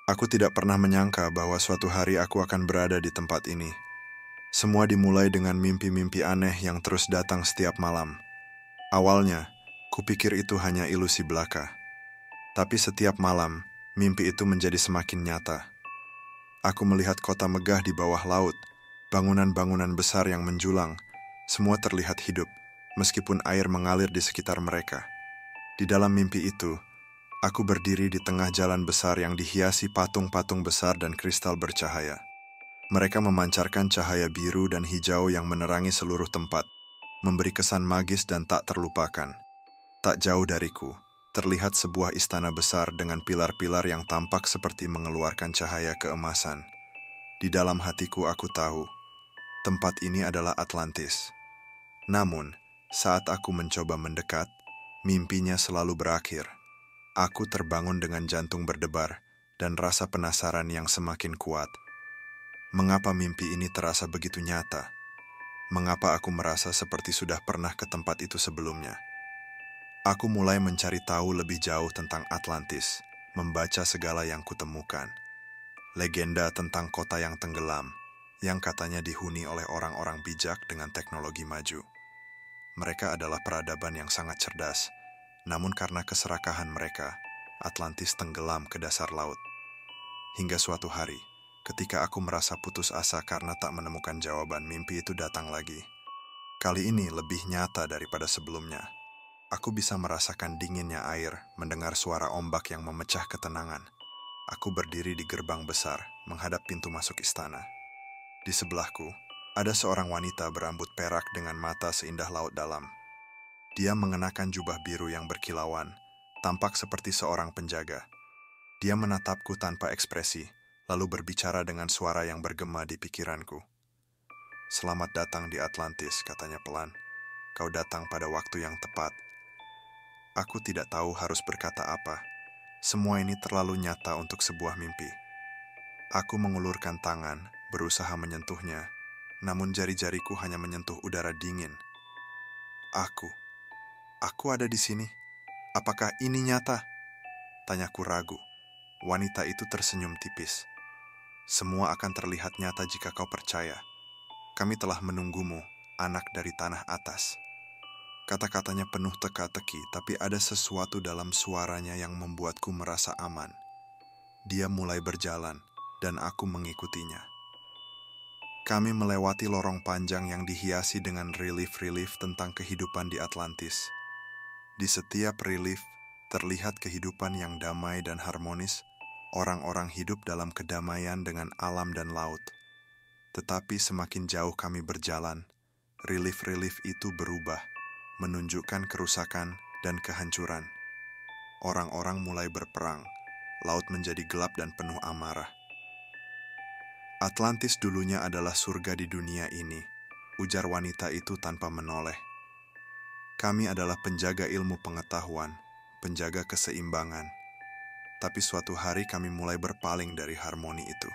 Aku tidak pernah menyangka bahwa suatu hari aku akan berada di tempat ini. Semua dimulai dengan mimpi-mimpi aneh yang terus datang setiap malam. Awalnya, kupikir itu hanya ilusi belaka. Tapi setiap malam, mimpi itu menjadi semakin nyata. Aku melihat kota megah di bawah laut, bangunan-bangunan besar yang menjulang. Semua terlihat hidup, meskipun air mengalir di sekitar mereka. Di dalam mimpi itu, aku berdiri di tengah jalan besar yang dihiasi patung-patung besar dan kristal bercahaya. Mereka memancarkan cahaya biru dan hijau yang menerangi seluruh tempat, memberi kesan magis dan tak terlupakan. Tak jauh dariku, terlihat sebuah istana besar dengan pilar-pilar yang tampak seperti mengeluarkan cahaya keemasan. Di dalam hatiku aku tahu, tempat ini adalah Atlantis. Namun, saat aku mencoba mendekat, mimpinya selalu berakhir. Aku terbangun dengan jantung berdebar dan rasa penasaran yang semakin kuat. Mengapa mimpi ini terasa begitu nyata? Mengapa aku merasa seperti sudah pernah ke tempat itu sebelumnya? Aku mulai mencari tahu lebih jauh tentang Atlantis, membaca segala yang kutemukan. Legenda tentang kota yang tenggelam, yang katanya dihuni oleh orang-orang bijak dengan teknologi maju. Mereka adalah peradaban yang sangat cerdas, namun karena keserakahan mereka, Atlantis tenggelam ke dasar laut. Hingga suatu hari, ketika aku merasa putus asa karena tak menemukan jawaban, mimpi itu datang lagi. Kali ini lebih nyata daripada sebelumnya. Aku bisa merasakan dinginnya air, mendengar suara ombak yang memecah ketenangan. Aku berdiri di gerbang besar, menghadap pintu masuk istana. Di sebelahku, ada seorang wanita berambut perak dengan mata seindah laut dalam. Dia mengenakan jubah biru yang berkilauan, tampak seperti seorang penjaga. Dia menatapku tanpa ekspresi, lalu berbicara dengan suara yang bergema di pikiranku. "Selamat datang di Atlantis," katanya pelan. "Kau datang pada waktu yang tepat." Aku tidak tahu harus berkata apa. Semua ini terlalu nyata untuk sebuah mimpi. Aku mengulurkan tangan, berusaha menyentuhnya, namun jari-jariku hanya menyentuh udara dingin. Aku ada di sini. Apakah ini nyata? Tanyaku ragu. Wanita itu tersenyum tipis. "Semua akan terlihat nyata jika kau percaya. Kami telah menunggumu, anak dari tanah atas." Kata-katanya penuh teka-teki, tapi ada sesuatu dalam suaranya yang membuatku merasa aman. Dia mulai berjalan, dan aku mengikutinya. Kami melewati lorong panjang yang dihiasi dengan relief-relief tentang kehidupan di Atlantis. Di setiap relief, terlihat kehidupan yang damai dan harmonis. Orang-orang hidup dalam kedamaian dengan alam dan laut. Tetapi semakin jauh kami berjalan, relief-relief itu berubah, menunjukkan kerusakan dan kehancuran. Orang-orang mulai berperang, laut menjadi gelap dan penuh amarah. "Atlantis dulunya adalah surga di dunia ini," ujar wanita itu tanpa menoleh. "Kami adalah penjaga ilmu pengetahuan, penjaga keseimbangan. Tapi suatu hari kami mulai berpaling dari harmoni itu.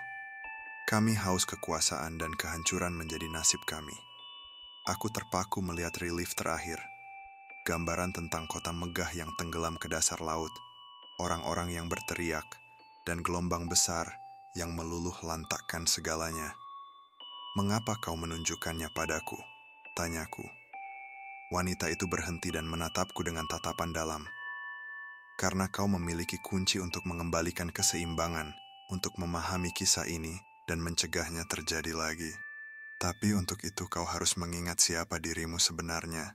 Kami haus kekuasaan dan kehancuran menjadi nasib kami." Aku terpaku melihat relief terakhir. Gambaran tentang kota megah yang tenggelam ke dasar laut, orang-orang yang berteriak, dan gelombang besar yang meluluh lantakkan segalanya. "Mengapa kau menunjukkannya padaku?" tanyaku. Wanita itu berhenti dan menatapku dengan tatapan dalam. "Karena kau memiliki kunci untuk mengembalikan keseimbangan, untuk memahami kisah ini dan mencegahnya terjadi lagi. Tapi untuk itu kau harus mengingat siapa dirimu sebenarnya."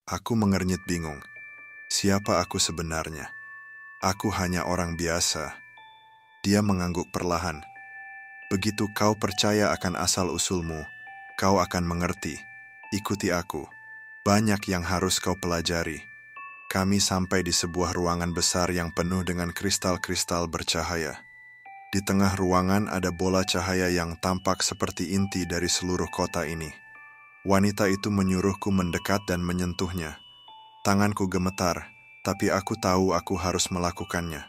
Aku mengernyit bingung. Siapa aku sebenarnya? Aku hanya orang biasa. Dia mengangguk perlahan. "Begitu kau percaya akan asal-usulmu, kau akan mengerti. Ikuti aku. Banyak yang harus kau pelajari." Kami sampai di sebuah ruangan besar yang penuh dengan kristal-kristal bercahaya. Di tengah ruangan ada bola cahaya yang tampak seperti inti dari seluruh kota ini. Wanita itu menyuruhku mendekat dan menyentuhnya. Tanganku gemetar, tapi aku tahu aku harus melakukannya.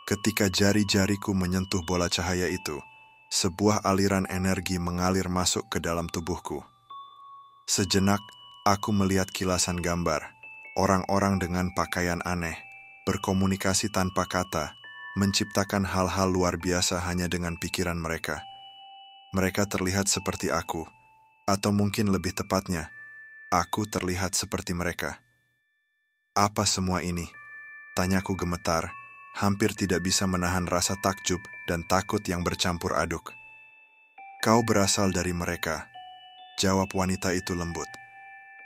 Ketika jari-jariku menyentuh bola cahaya itu, sebuah aliran energi mengalir masuk ke dalam tubuhku. Sejenak, aku melihat kilasan gambar. Orang-orang dengan pakaian aneh, berkomunikasi tanpa kata, menciptakan hal-hal luar biasa hanya dengan pikiran mereka. Mereka terlihat seperti aku, atau mungkin lebih tepatnya, aku terlihat seperti mereka. Apa semua ini? Tanyaku gemetar, hampir tidak bisa menahan rasa takjub dan takut yang bercampur aduk. Kau berasal dari mereka, jawab wanita itu lembut.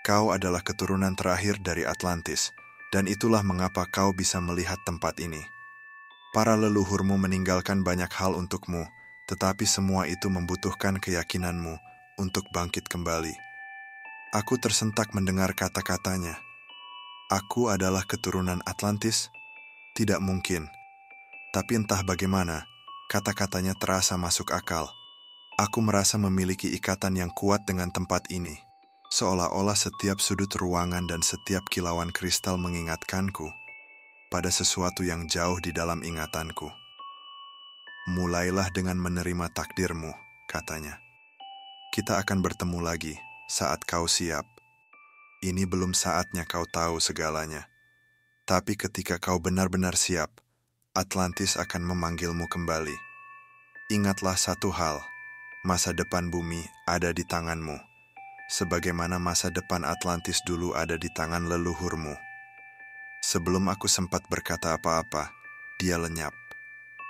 Kau adalah keturunan terakhir dari Atlantis, dan itulah mengapa kau bisa melihat tempat ini. Para leluhurmu meninggalkan banyak hal untukmu, tetapi semua itu membutuhkan keyakinanmu untuk bangkit kembali. Aku tersentak mendengar kata-katanya. Aku adalah keturunan Atlantis? Tidak mungkin. Tapi entah bagaimana, kata-katanya terasa masuk akal. Aku merasa memiliki ikatan yang kuat dengan tempat ini. Seolah-olah setiap sudut ruangan dan setiap kilauan kristal mengingatkanku pada sesuatu yang jauh di dalam ingatanku. Mulailah dengan menerima takdirmu, katanya. Kita akan bertemu lagi saat kau siap. Ini belum saatnya kau tahu segalanya. Tapi ketika kau benar-benar siap, Atlantis akan memanggilmu kembali. Ingatlah satu hal, masa depan bumi ada di tanganmu, sebagaimana masa depan Atlantis dulu ada di tangan leluhurmu. Sebelum aku sempat berkata apa-apa, dia lenyap.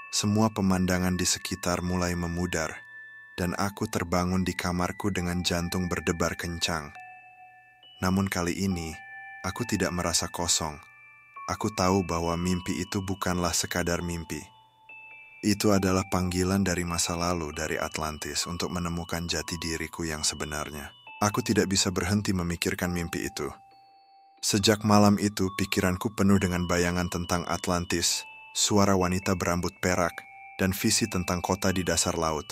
Semua pemandangan di sekitar mulai memudar, dan aku terbangun di kamarku dengan jantung berdebar kencang. Namun kali ini, aku tidak merasa kosong. Aku tahu bahwa mimpi itu bukanlah sekadar mimpi. Itu adalah panggilan dari masa lalu dari Atlantis untuk menemukan jati diriku yang sebenarnya. Aku tidak bisa berhenti memikirkan mimpi itu. Sejak malam itu, pikiranku penuh dengan bayangan tentang Atlantis, suara wanita berambut perak, dan visi tentang kota di dasar laut.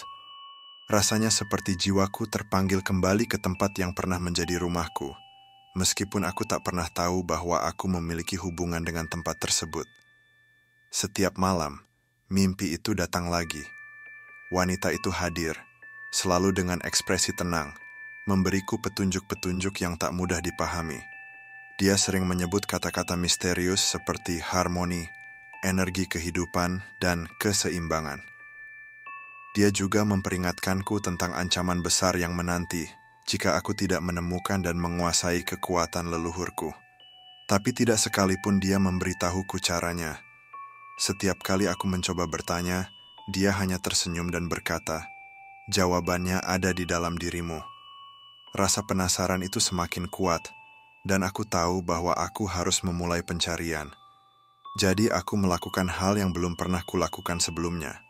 Rasanya seperti jiwaku terpanggil kembali ke tempat yang pernah menjadi rumahku, meskipun aku tak pernah tahu bahwa aku memiliki hubungan dengan tempat tersebut. Setiap malam, mimpi itu datang lagi. Wanita itu hadir, selalu dengan ekspresi tenang, memberiku petunjuk-petunjuk yang tak mudah dipahami. Dia sering menyebut kata-kata misterius seperti harmoni, energi kehidupan, dan keseimbangan. Dia juga memperingatkanku tentang ancaman besar yang menanti jika aku tidak menemukan dan menguasai kekuatan leluhurku. Tapi tidak sekalipun dia memberitahuku caranya. Setiap kali aku mencoba bertanya, dia hanya tersenyum dan berkata, "Jawabannya ada di dalam dirimu." Rasa penasaran itu semakin kuat, dan aku tahu bahwa aku harus memulai pencarian. Jadi aku melakukan hal yang belum pernah kulakukan sebelumnya.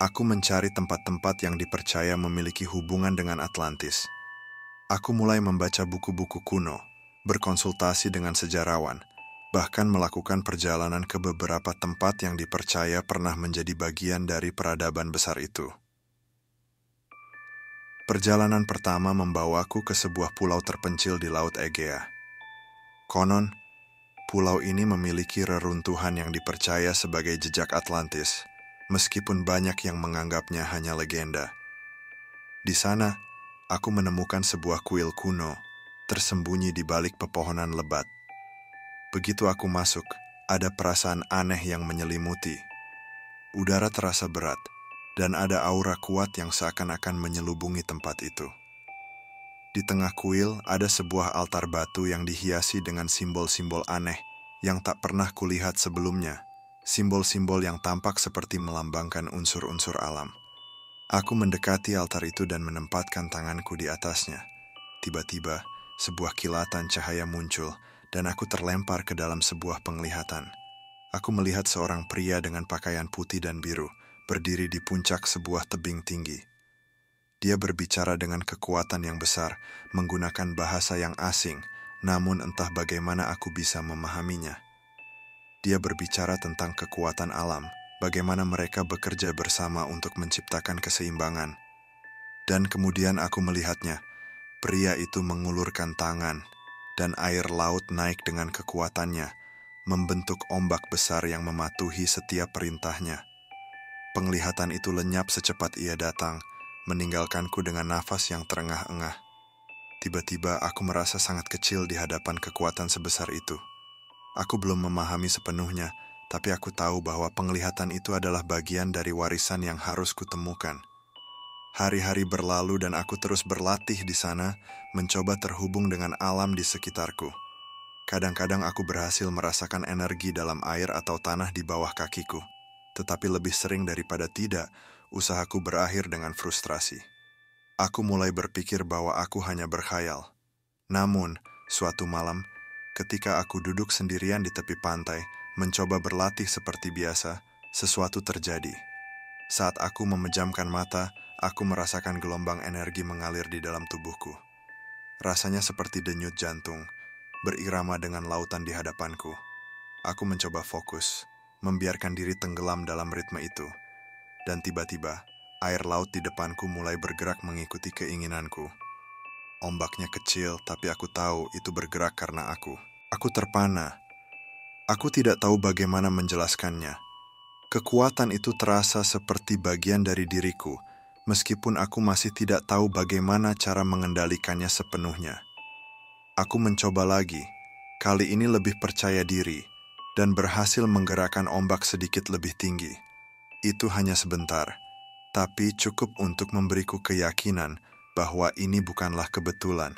Aku mencari tempat-tempat yang dipercaya memiliki hubungan dengan Atlantis. Aku mulai membaca buku-buku kuno, berkonsultasi dengan sejarawan, bahkan melakukan perjalanan ke beberapa tempat yang dipercaya pernah menjadi bagian dari peradaban besar itu. Perjalanan pertama membawaku ke sebuah pulau terpencil di Laut Egea. Konon, pulau ini memiliki reruntuhan yang dipercaya sebagai jejak Atlantis, meskipun banyak yang menganggapnya hanya legenda. Di sana, aku menemukan sebuah kuil kuno, tersembunyi di balik pepohonan lebat. Begitu aku masuk, ada perasaan aneh yang menyelimuti. Udara terasa berat, dan ada aura kuat yang seakan-akan menyelubungi tempat itu. Di tengah kuil ada sebuah altar batu yang dihiasi dengan simbol-simbol aneh yang tak pernah kulihat sebelumnya, simbol-simbol yang tampak seperti melambangkan unsur-unsur alam. Aku mendekati altar itu dan menempatkan tanganku di atasnya. Tiba-tiba, sebuah kilatan cahaya muncul, dan aku terlempar ke dalam sebuah penglihatan. Aku melihat seorang pria dengan pakaian putih dan biru, berdiri di puncak sebuah tebing tinggi. Dia berbicara dengan kekuatan yang besar, menggunakan bahasa yang asing, namun entah bagaimana aku bisa memahaminya. Dia berbicara tentang kekuatan alam, bagaimana mereka bekerja bersama untuk menciptakan keseimbangan. Dan kemudian aku melihatnya, pria itu mengulurkan tangan, dan air laut naik dengan kekuatannya, membentuk ombak besar yang mematuhi setiap perintahnya. Penglihatan itu lenyap secepat ia datang, meninggalkanku dengan nafas yang terengah-engah. Tiba-tiba aku merasa sangat kecil di hadapan kekuatan sebesar itu. Aku belum memahami sepenuhnya, tapi aku tahu bahwa penglihatan itu adalah bagian dari warisan yang harus kutemukan. Hari-hari berlalu dan aku terus berlatih di sana, mencoba terhubung dengan alam di sekitarku. Kadang-kadang aku berhasil merasakan energi dalam air atau tanah di bawah kakiku. Tetapi lebih sering daripada tidak, usahaku berakhir dengan frustrasi. Aku mulai berpikir bahwa aku hanya berkhayal. Namun, suatu malam, ketika aku duduk sendirian di tepi pantai, mencoba berlatih seperti biasa, sesuatu terjadi. Saat aku memejamkan mata, aku merasakan gelombang energi mengalir di dalam tubuhku. Rasanya seperti denyut jantung, berirama dengan lautan di hadapanku. Aku mencoba fokus, membiarkan diri tenggelam dalam ritme itu. Dan tiba-tiba, air laut di depanku mulai bergerak mengikuti keinginanku. Ombaknya kecil, tapi aku tahu itu bergerak karena aku. Aku terpana. Aku tidak tahu bagaimana menjelaskannya. Kekuatan itu terasa seperti bagian dari diriku, meskipun aku masih tidak tahu bagaimana cara mengendalikannya sepenuhnya. Aku mencoba lagi, kali ini lebih percaya diri, dan berhasil menggerakkan ombak sedikit lebih tinggi. Itu hanya sebentar, tapi cukup untuk memberiku keyakinan bahwa ini bukanlah kebetulan.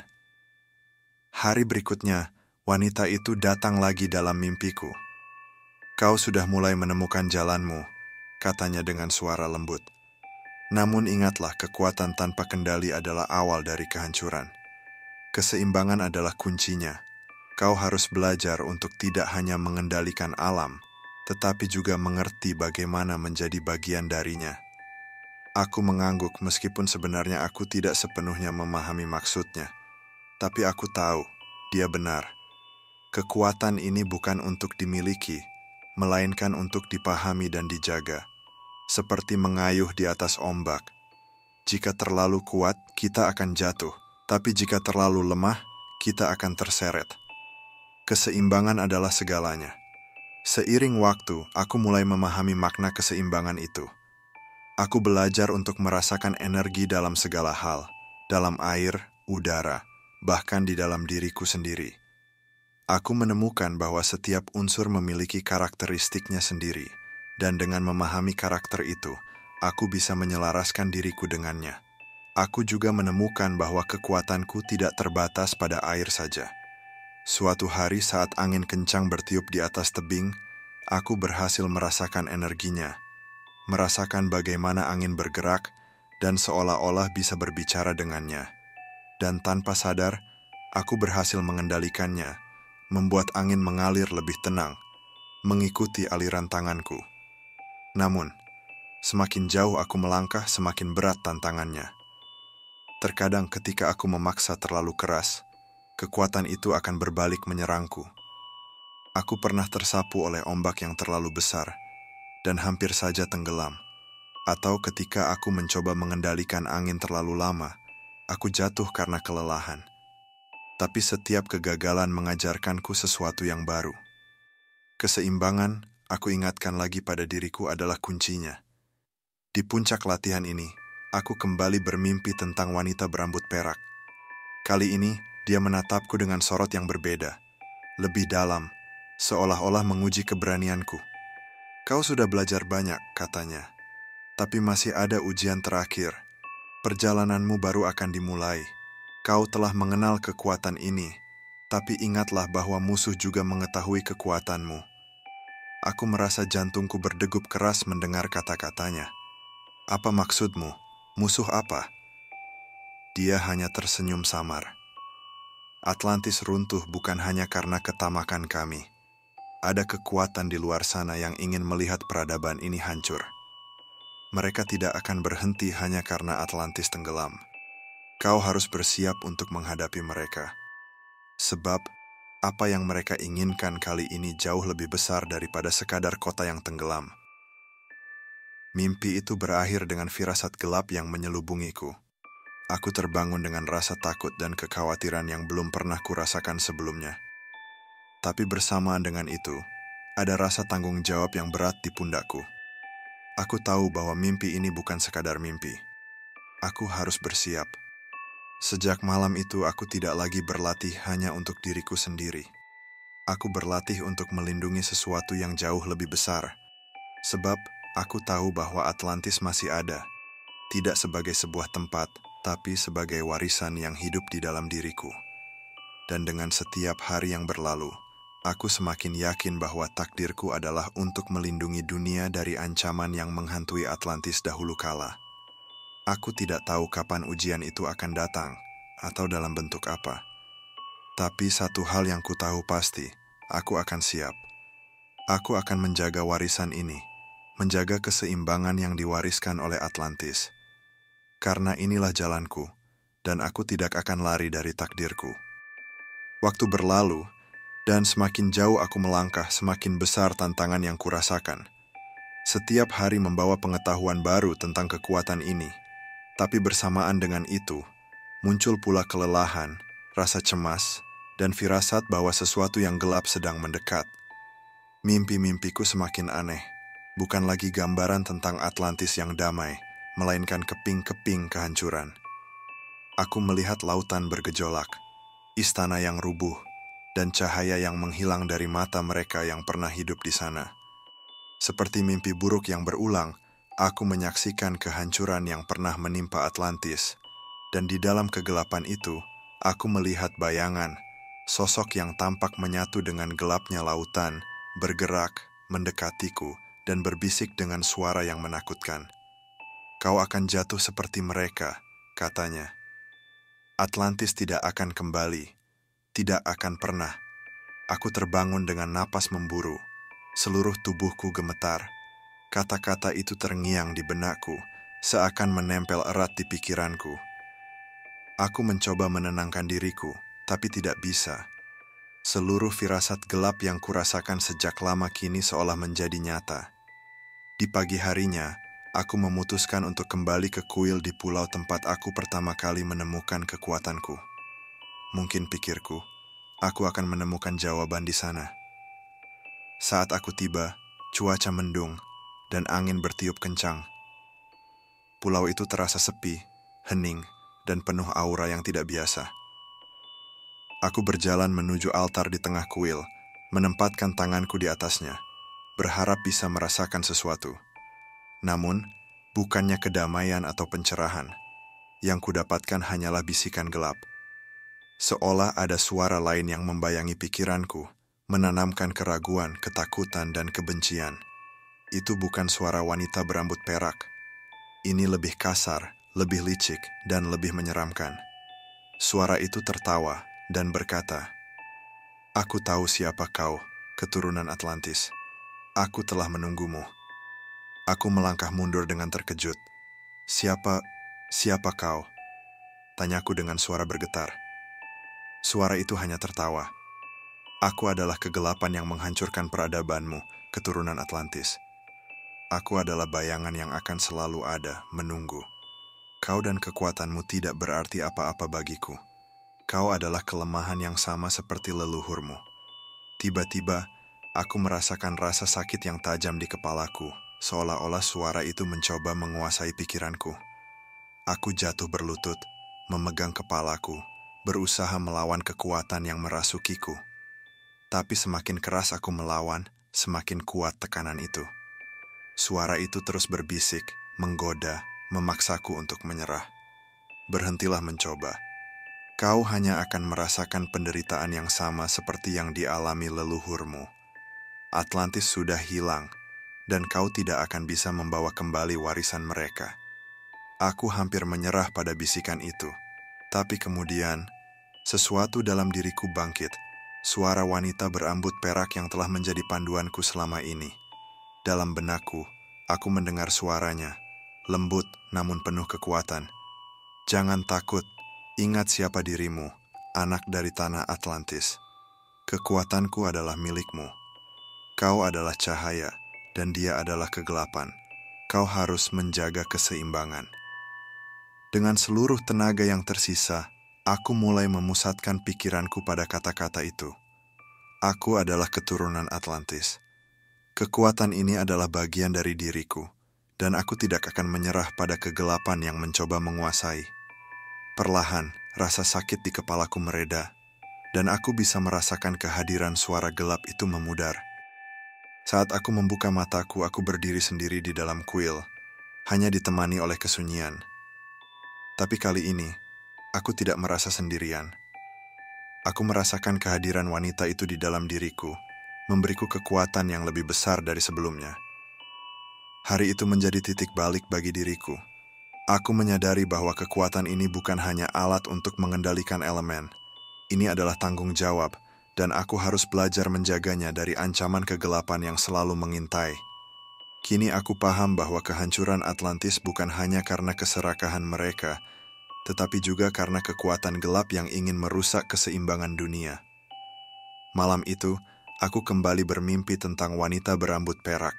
Hari berikutnya, wanita itu datang lagi dalam mimpiku. "Kau sudah mulai menemukan jalanmu," katanya dengan suara lembut. Namun ingatlah, kekuatan tanpa kendali adalah awal dari kehancuran. Keseimbangan adalah kuncinya. Kau harus belajar untuk tidak hanya mengendalikan alam, tetapi juga mengerti bagaimana menjadi bagian darinya. Aku mengangguk meskipun sebenarnya aku tidak sepenuhnya memahami maksudnya. Tapi aku tahu, dia benar. Kekuatan ini bukan untuk dimiliki, melainkan untuk dipahami dan dijaga. Seperti mengayuh di atas ombak. Jika terlalu kuat, kita akan jatuh. Tapi jika terlalu lemah, kita akan terseret. Keseimbangan adalah segalanya. Seiring waktu, aku mulai memahami makna keseimbangan itu. Aku belajar untuk merasakan energi dalam segala hal, dalam air, udara, bahkan di dalam diriku sendiri. Aku menemukan bahwa setiap unsur memiliki karakteristiknya sendiri, dan dengan memahami karakter itu, aku bisa menyelaraskan diriku dengannya. Aku juga menemukan bahwa kekuatanku tidak terbatas pada air saja. Suatu hari saat angin kencang bertiup di atas tebing, aku berhasil merasakan energinya, merasakan bagaimana angin bergerak dan seolah-olah bisa berbicara dengannya. Dan tanpa sadar, aku berhasil mengendalikannya, membuat angin mengalir lebih tenang, mengikuti aliran tanganku. Namun, semakin jauh aku melangkah, semakin berat tantangannya. Terkadang ketika aku memaksa terlalu keras, kekuatan itu akan berbalik menyerangku. Aku pernah tersapu oleh ombak yang terlalu besar dan hampir saja tenggelam. Atau ketika aku mencoba mengendalikan angin terlalu lama, aku jatuh karena kelelahan. Tapi setiap kegagalan mengajarkanku sesuatu yang baru. Keseimbangan, aku ingatkan lagi pada diriku, adalah kuncinya. Di puncak latihan ini, aku kembali bermimpi tentang wanita berambut perak. Kali ini, dia menatapku dengan sorot yang berbeda, lebih dalam, seolah-olah menguji keberanianku. "Kau sudah belajar banyak," katanya. "Tapi masih ada ujian terakhir. Perjalananmu baru akan dimulai. Kau telah mengenal kekuatan ini, tapi ingatlah bahwa musuh juga mengetahui kekuatanmu." Aku merasa jantungku berdegup keras mendengar kata-katanya. "Apa maksudmu? Musuh apa?" Dia hanya tersenyum samar. "Atlantis runtuh bukan hanya karena ketamakan kami. Ada kekuatan di luar sana yang ingin melihat peradaban ini hancur. Mereka tidak akan berhenti hanya karena Atlantis tenggelam. Kau harus bersiap untuk menghadapi mereka. Sebab, apa yang mereka inginkan kali ini jauh lebih besar daripada sekadar kota yang tenggelam." Mimpi itu berakhir dengan firasat gelap yang menyelubungiku. Aku terbangun dengan rasa takut dan kekhawatiran yang belum pernah kurasakan sebelumnya. Tapi bersamaan dengan itu, ada rasa tanggung jawab yang berat di pundakku. Aku tahu bahwa mimpi ini bukan sekadar mimpi. Aku harus bersiap. Sejak malam itu aku tidak lagi berlatih hanya untuk diriku sendiri. aku berlatih untuk melindungi sesuatu yang jauh lebih besar. Sebab aku tahu bahwa Atlantis masih ada, tidak sebagai sebuah tempat, tapi sebagai warisan yang hidup di dalam diriku. Dan dengan setiap hari yang berlalu, aku semakin yakin bahwa takdirku adalah untuk melindungi dunia dari ancaman yang menghantui Atlantis dahulu kala. Aku tidak tahu kapan ujian itu akan datang, atau dalam bentuk apa. Tapi satu hal yang ku tahu pasti, aku akan siap. Aku akan menjaga warisan ini, menjaga keseimbangan yang diwariskan oleh Atlantis. Karena inilah jalanku, dan aku tidak akan lari dari takdirku. Waktu berlalu, dan semakin jauh aku melangkah, semakin besar tantangan yang kurasakan. Setiap hari membawa pengetahuan baru tentang kekuatan ini. Tapi bersamaan dengan itu, muncul pula kelelahan, rasa cemas, dan firasat bahwa sesuatu yang gelap sedang mendekat. Mimpi-mimpiku semakin aneh, bukan lagi gambaran tentang Atlantis yang damai, melainkan keping-keping kehancuran. Aku melihat lautan bergejolak, istana yang rubuh, dan cahaya yang menghilang dari mata mereka yang pernah hidup di sana. Seperti mimpi buruk yang berulang, aku menyaksikan kehancuran yang pernah menimpa Atlantis, dan di dalam kegelapan itu, aku melihat bayangan, sosok yang tampak menyatu dengan gelapnya lautan, bergerak, mendekatiku, dan berbisik dengan suara yang menakutkan. Kau akan jatuh seperti mereka, katanya. Atlantis tidak akan kembali, tidak akan pernah. Aku terbangun dengan napas memburu, seluruh tubuhku gemetar. Kata-kata itu terngiang di benakku, seakan menempel erat di pikiranku. Aku mencoba menenangkan diriku, tapi tidak bisa. Seluruh firasat gelap yang kurasakan sejak lama kini seolah menjadi nyata. Di pagi harinya, aku memutuskan untuk kembali ke kuil di pulau tempat aku pertama kali menemukan kekuatanku. Mungkin pikirku, aku akan menemukan jawaban di sana. Saat aku tiba, cuaca mendung, dan angin bertiup kencang. Pulau itu terasa sepi, hening, dan penuh aura yang tidak biasa. Aku berjalan menuju altar di tengah kuil, menempatkan tanganku di atasnya, berharap bisa merasakan sesuatu. Namun, bukannya kedamaian atau pencerahan. Yang kudapatkan hanyalah bisikan gelap. Seolah ada suara lain yang membayangi pikiranku, menanamkan keraguan, ketakutan, dan kebencian. Itu bukan suara wanita berambut perak. Ini lebih kasar, lebih licik, dan lebih menyeramkan. Suara itu tertawa dan berkata, "Aku tahu siapa kau, keturunan Atlantis. Aku telah menunggumu." Aku melangkah mundur dengan terkejut. Siapa kau?" Tanyaku dengan suara bergetar. Suara itu hanya tertawa. "Aku adalah kegelapan yang menghancurkan peradabanmu, keturunan Atlantis. Aku adalah bayangan yang akan selalu ada, menunggu. Kau dan kekuatanmu tidak berarti apa-apa bagiku. Kau adalah kelemahan yang sama seperti leluhurmu." Tiba-tiba, aku merasakan rasa sakit yang tajam di kepalaku, seolah-olah suara itu mencoba menguasai pikiranku. Aku jatuh berlutut, memegang kepalaku, berusaha melawan kekuatan yang merasukiku. Tapi semakin keras aku melawan, semakin kuat tekanan itu. Suara itu terus berbisik, menggoda, memaksaku untuk menyerah. "Berhentilah mencoba. Kau hanya akan merasakan penderitaan yang sama seperti yang dialami leluhurmu. Atlantis sudah hilang, dan kau tidak akan bisa membawa kembali warisan mereka." Aku hampir menyerah pada bisikan itu. Tapi kemudian, sesuatu dalam diriku bangkit. Suara wanita berambut perak yang telah menjadi panduanku selama ini. Dalam benakku, aku mendengar suaranya, lembut namun penuh kekuatan. "Jangan takut, ingat siapa dirimu, anak dari tanah Atlantis. Kekuatanku adalah milikmu. Kau adalah cahaya, dan dia adalah kegelapan. Kau harus menjaga keseimbangan." Dengan seluruh tenaga yang tersisa, aku mulai memusatkan pikiranku pada kata-kata itu. Aku adalah keturunan Atlantis. Kekuatan ini adalah bagian dari diriku, dan aku tidak akan menyerah pada kegelapan yang mencoba menguasai. Perlahan, rasa sakit di kepalaku mereda. dan aku bisa merasakan kehadiran suara gelap itu memudar. Saat aku membuka mataku, aku berdiri sendiri di dalam kuil, hanya ditemani oleh kesunyian. Tapi kali ini, aku tidak merasa sendirian. Aku merasakan kehadiran wanita itu di dalam diriku, memberiku kekuatan yang lebih besar dari sebelumnya. Hari itu menjadi titik balik bagi diriku. Aku menyadari bahwa kekuatan ini bukan hanya alat untuk mengendalikan elemen. Ini adalah tanggung jawab, dan aku harus belajar menjaganya dari ancaman kegelapan yang selalu mengintai. Kini aku paham bahwa kehancuran Atlantis bukan hanya karena keserakahan mereka, tetapi juga karena kekuatan gelap yang ingin merusak keseimbangan dunia. Malam itu, aku kembali bermimpi tentang wanita berambut perak.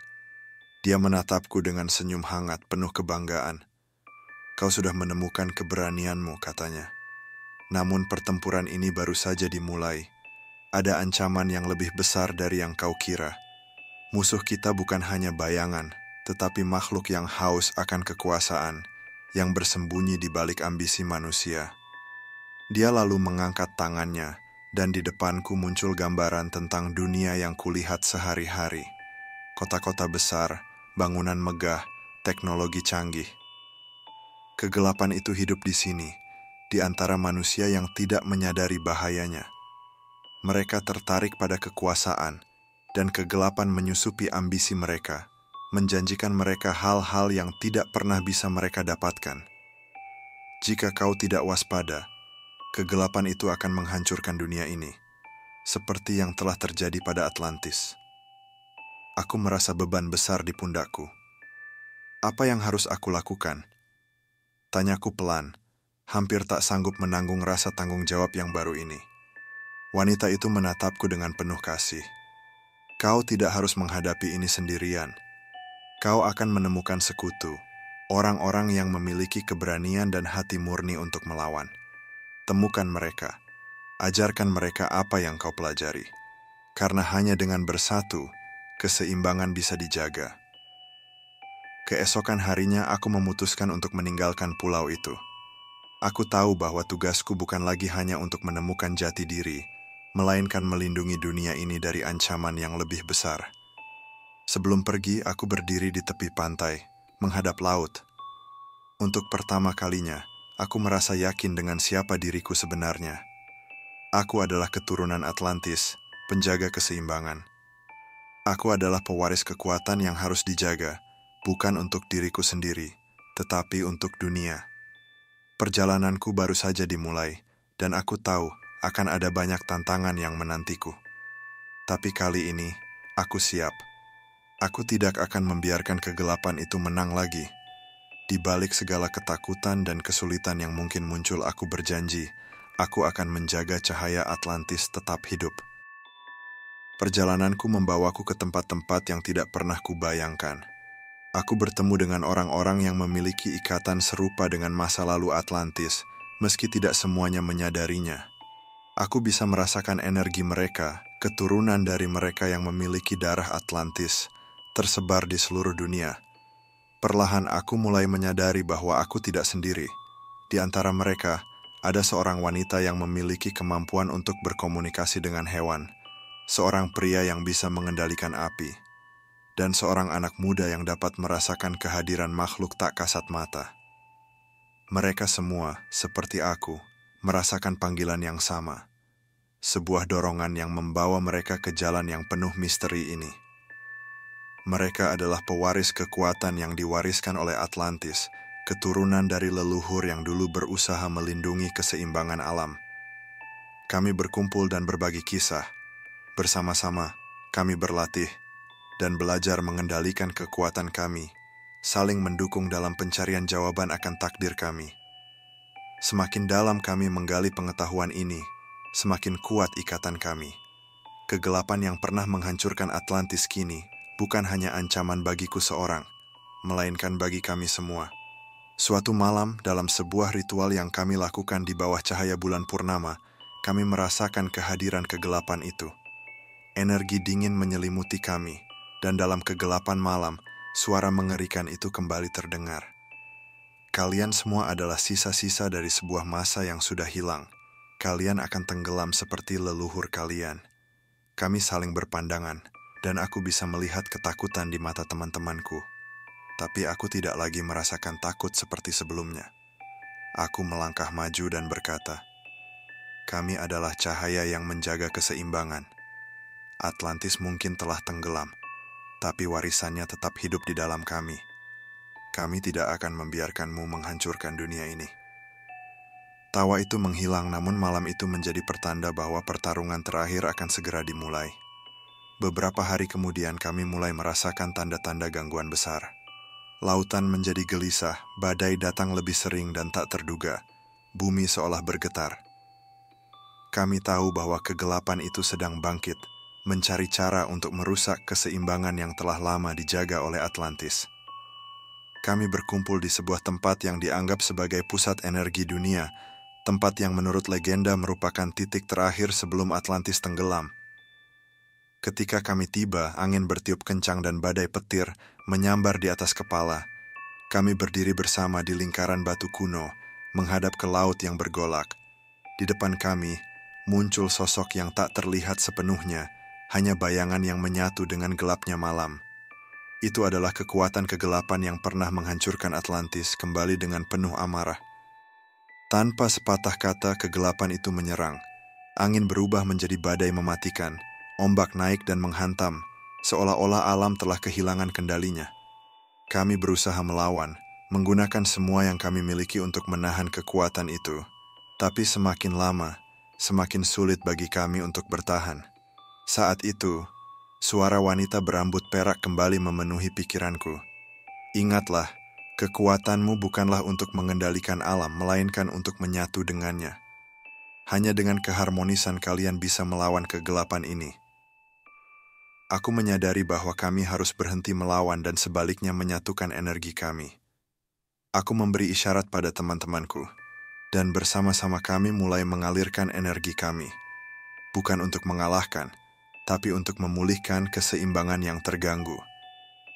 Dia menatapku dengan senyum hangat penuh kebanggaan. "Kau sudah menemukan keberanianmu," katanya. "Namun pertempuran ini baru saja dimulai. Ada ancaman yang lebih besar dari yang kau kira. Musuh kita bukan hanya bayangan, tetapi makhluk yang haus akan kekuasaan, yang bersembunyi di balik ambisi manusia." Dia lalu mengangkat tangannya, dan di depanku muncul gambaran tentang dunia yang kulihat sehari-hari. Kota-kota besar, bangunan megah, teknologi canggih. Kegelapan itu hidup di sini, di antara manusia yang tidak menyadari bahayanya. Mereka tertarik pada kekuasaan, dan kegelapan menyusupi ambisi mereka, menjanjikan mereka hal-hal yang tidak pernah bisa mereka dapatkan. Jika kau tidak waspada, kegelapan itu akan menghancurkan dunia ini, seperti yang telah terjadi pada Atlantis. Aku merasa beban besar di pundakku. Apa yang harus aku lakukan? Tanyaku pelan, hampir tak sanggup menanggung rasa tanggung jawab yang baru ini. Wanita itu menatapku dengan penuh kasih. "Kau tidak harus menghadapi ini sendirian. Kau akan menemukan sekutu, orang-orang yang memiliki keberanian dan hati murni untuk melawan. Temukan mereka, ajarkan mereka apa yang kau pelajari. Karena hanya dengan bersatu, keseimbangan bisa dijaga." Keesokan harinya aku memutuskan untuk meninggalkan pulau itu. Aku tahu bahwa tugasku bukan lagi hanya untuk menemukan jati diri, melainkan melindungi dunia ini dari ancaman yang lebih besar. Sebelum pergi, aku berdiri di tepi pantai, menghadap laut. Untuk pertama kalinya, aku merasa yakin dengan siapa diriku sebenarnya. Aku adalah keturunan Atlantis, penjaga keseimbangan. Aku adalah pewaris kekuatan yang harus dijaga, bukan untuk diriku sendiri, tetapi untuk dunia. Perjalananku baru saja dimulai, dan aku tahu akan ada banyak tantangan yang menantiku. Tapi kali ini, aku siap. Aku tidak akan membiarkan kegelapan itu menang lagi. Di balik segala ketakutan dan kesulitan yang mungkin muncul, aku berjanji, aku akan menjaga cahaya Atlantis tetap hidup. Perjalananku membawaku ke tempat-tempat yang tidak pernah kubayangkan. Aku bertemu dengan orang-orang yang memiliki ikatan serupa dengan masa lalu Atlantis, meski tidak semuanya menyadarinya. Aku bisa merasakan energi mereka, keturunan dari mereka yang memiliki darah Atlantis, tersebar di seluruh dunia. Perlahan aku mulai menyadari bahwa aku tidak sendiri. Di antara mereka, ada seorang wanita yang memiliki kemampuan untuk berkomunikasi dengan hewan, seorang pria yang bisa mengendalikan api, dan seorang anak muda yang dapat merasakan kehadiran makhluk tak kasat mata. Mereka semua, seperti aku, merasakan panggilan yang sama, sebuah dorongan yang membawa mereka ke jalan yang penuh misteri ini. Mereka adalah pewaris kekuatan yang diwariskan oleh Atlantis, keturunan dari leluhur yang dulu berusaha melindungi keseimbangan alam. Kami berkumpul dan berbagi kisah. Bersama-sama, kami berlatih dan belajar mengendalikan kekuatan kami, saling mendukung dalam pencarian jawaban akan takdir kami. Semakin dalam kami menggali pengetahuan ini, semakin kuat ikatan kami. Kegelapan yang pernah menghancurkan Atlantis kini bukan hanya ancaman bagiku seorang, melainkan bagi kami semua. Suatu malam, dalam sebuah ritual yang kami lakukan di bawah cahaya bulan purnama, kami merasakan kehadiran kegelapan itu. Energi dingin menyelimuti kami, dan dalam kegelapan malam, suara mengerikan itu kembali terdengar. Kalian semua adalah sisa-sisa dari sebuah masa yang sudah hilang. Kalian akan tenggelam seperti leluhur kalian. Kami saling berpandangan, dan aku bisa melihat ketakutan di mata teman-temanku. Tapi aku tidak lagi merasakan takut seperti sebelumnya. Aku melangkah maju dan berkata, kami adalah cahaya yang menjaga keseimbangan. Atlantis mungkin telah tenggelam, tapi warisannya tetap hidup di dalam kami. Kami tidak akan membiarkanmu menghancurkan dunia ini. Tawa itu menghilang, namun malam itu menjadi pertanda bahwa pertarungan terakhir akan segera dimulai. Beberapa hari kemudian kami mulai merasakan tanda-tanda gangguan besar. Lautan menjadi gelisah, badai datang lebih sering dan tak terduga. Bumi seolah bergetar. Kami tahu bahwa kegelapan itu sedang bangkit, mencari cara untuk merusak keseimbangan yang telah lama dijaga oleh Atlantis. Kami berkumpul di sebuah tempat yang dianggap sebagai pusat energi dunia, tempat yang menurut legenda merupakan titik terakhir sebelum Atlantis tenggelam. Ketika kami tiba, angin bertiup kencang dan badai petir menyambar di atas kepala. Kami berdiri bersama di lingkaran batu kuno, menghadap ke laut yang bergolak. Di depan kami, muncul sosok yang tak terlihat sepenuhnya, hanya bayangan yang menyatu dengan gelapnya malam. Itu adalah kekuatan kegelapan yang pernah menghancurkan Atlantis kembali dengan penuh amarah. Tanpa sepatah kata, kegelapan itu menyerang. Angin berubah menjadi badai mematikan. Ombak naik dan menghantam, seolah-olah alam telah kehilangan kendalinya. Kami berusaha melawan, menggunakan semua yang kami miliki untuk menahan kekuatan itu. Tapi semakin lama, semakin sulit bagi kami untuk bertahan. Saat itu, suara wanita berambut perak kembali memenuhi pikiranku. Ingatlah, kekuatanmu bukanlah untuk mengendalikan alam, melainkan untuk menyatu dengannya. Hanya dengan keharmonisan kalian bisa melawan kegelapan ini. Aku menyadari bahwa kami harus berhenti melawan dan sebaliknya menyatukan energi kami. Aku memberi isyarat pada teman-temanku, dan bersama-sama kami mulai mengalirkan energi kami. Bukan untuk mengalahkan, tapi untuk memulihkan keseimbangan yang terganggu.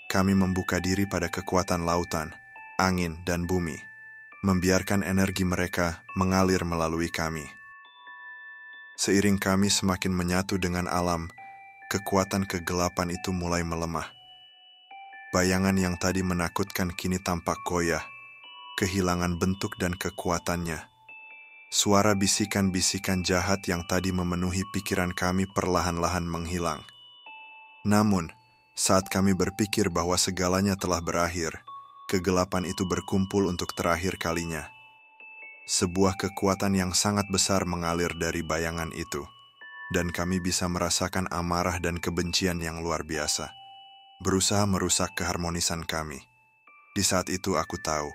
Kami membuka diri pada kekuatan lautan, angin, dan bumi, membiarkan energi mereka mengalir melalui kami. Seiring kami semakin menyatu dengan alam, kekuatan kegelapan itu mulai melemah. Bayangan yang tadi menakutkan kini tampak goyah, kehilangan bentuk dan kekuatannya. Suara bisikan-bisikan jahat yang tadi memenuhi pikiran kami perlahan-lahan menghilang. Namun, saat kami berpikir bahwa segalanya telah berakhir, kegelapan itu berkumpul untuk terakhir kalinya. Sebuah kekuatan yang sangat besar mengalir dari bayangan itu. Dan kami bisa merasakan amarah dan kebencian yang luar biasa, berusaha merusak keharmonisan kami. Di saat itu aku tahu,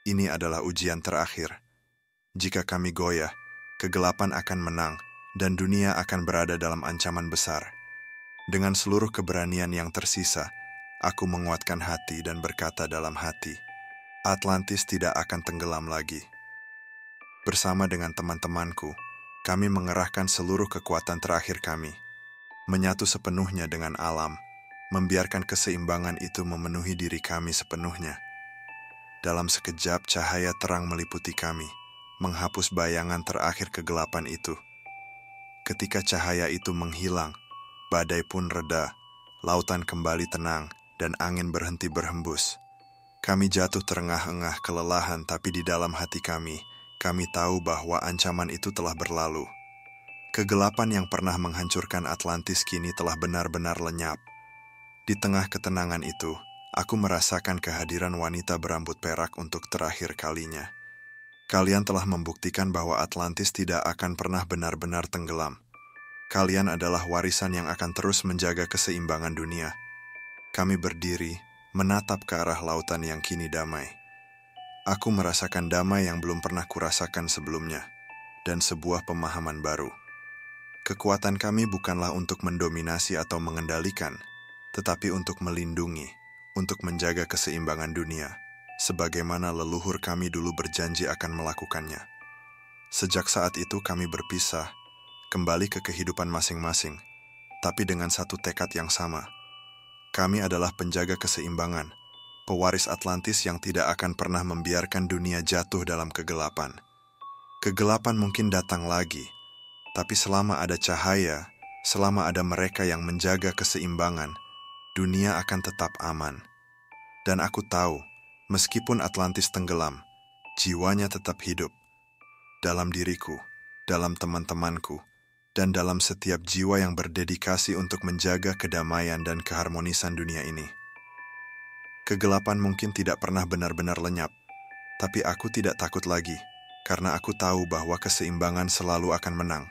ini adalah ujian terakhir. Jika kami goyah, kegelapan akan menang, dan dunia akan berada dalam ancaman besar. Dengan seluruh keberanian yang tersisa, aku menguatkan hati dan berkata dalam hati, Atlantis tidak akan tenggelam lagi. Bersama dengan teman-temanku, kami mengerahkan seluruh kekuatan terakhir kami, menyatu sepenuhnya dengan alam, membiarkan keseimbangan itu memenuhi diri kami sepenuhnya. Dalam sekejap, cahaya terang meliputi kami, menghapus bayangan terakhir kegelapan itu. Ketika cahaya itu menghilang, badai pun reda, lautan kembali tenang, dan angin berhenti berhembus. Kami jatuh terengah-engah kelelahan, tapi di dalam hati kami tahu bahwa ancaman itu telah berlalu. Kegelapan yang pernah menghancurkan Atlantis kini telah benar-benar lenyap. Di tengah ketenangan itu, aku merasakan kehadiran wanita berambut perak untuk terakhir kalinya. Kalian telah membuktikan bahwa Atlantis tidak akan pernah benar-benar tenggelam. Kalian adalah warisan yang akan terus menjaga keseimbangan dunia. Kami berdiri, menatap ke arah lautan yang kini damai. Aku merasakan damai yang belum pernah kurasakan sebelumnya, dan sebuah pemahaman baru. Kekuatan kami bukanlah untuk mendominasi atau mengendalikan, tetapi untuk melindungi, untuk menjaga keseimbangan dunia, sebagaimana leluhur kami dulu berjanji akan melakukannya. Sejak saat itu kami berpisah, kembali ke kehidupan masing-masing, tapi dengan satu tekad yang sama. Kami adalah penjaga keseimbangan, pewaris Atlantis yang tidak akan pernah membiarkan dunia jatuh dalam kegelapan. Kegelapan mungkin datang lagi, tapi selama ada cahaya, selama ada mereka yang menjaga keseimbangan, dunia akan tetap aman. Dan aku tahu, meskipun Atlantis tenggelam, jiwanya tetap hidup. Dalam diriku, dalam teman-temanku, dan dalam setiap jiwa yang berdedikasi untuk menjaga kedamaian dan keharmonisan dunia ini. Kegelapan mungkin tidak pernah benar-benar lenyap, tapi aku tidak takut lagi, karena aku tahu bahwa keseimbangan selalu akan menang.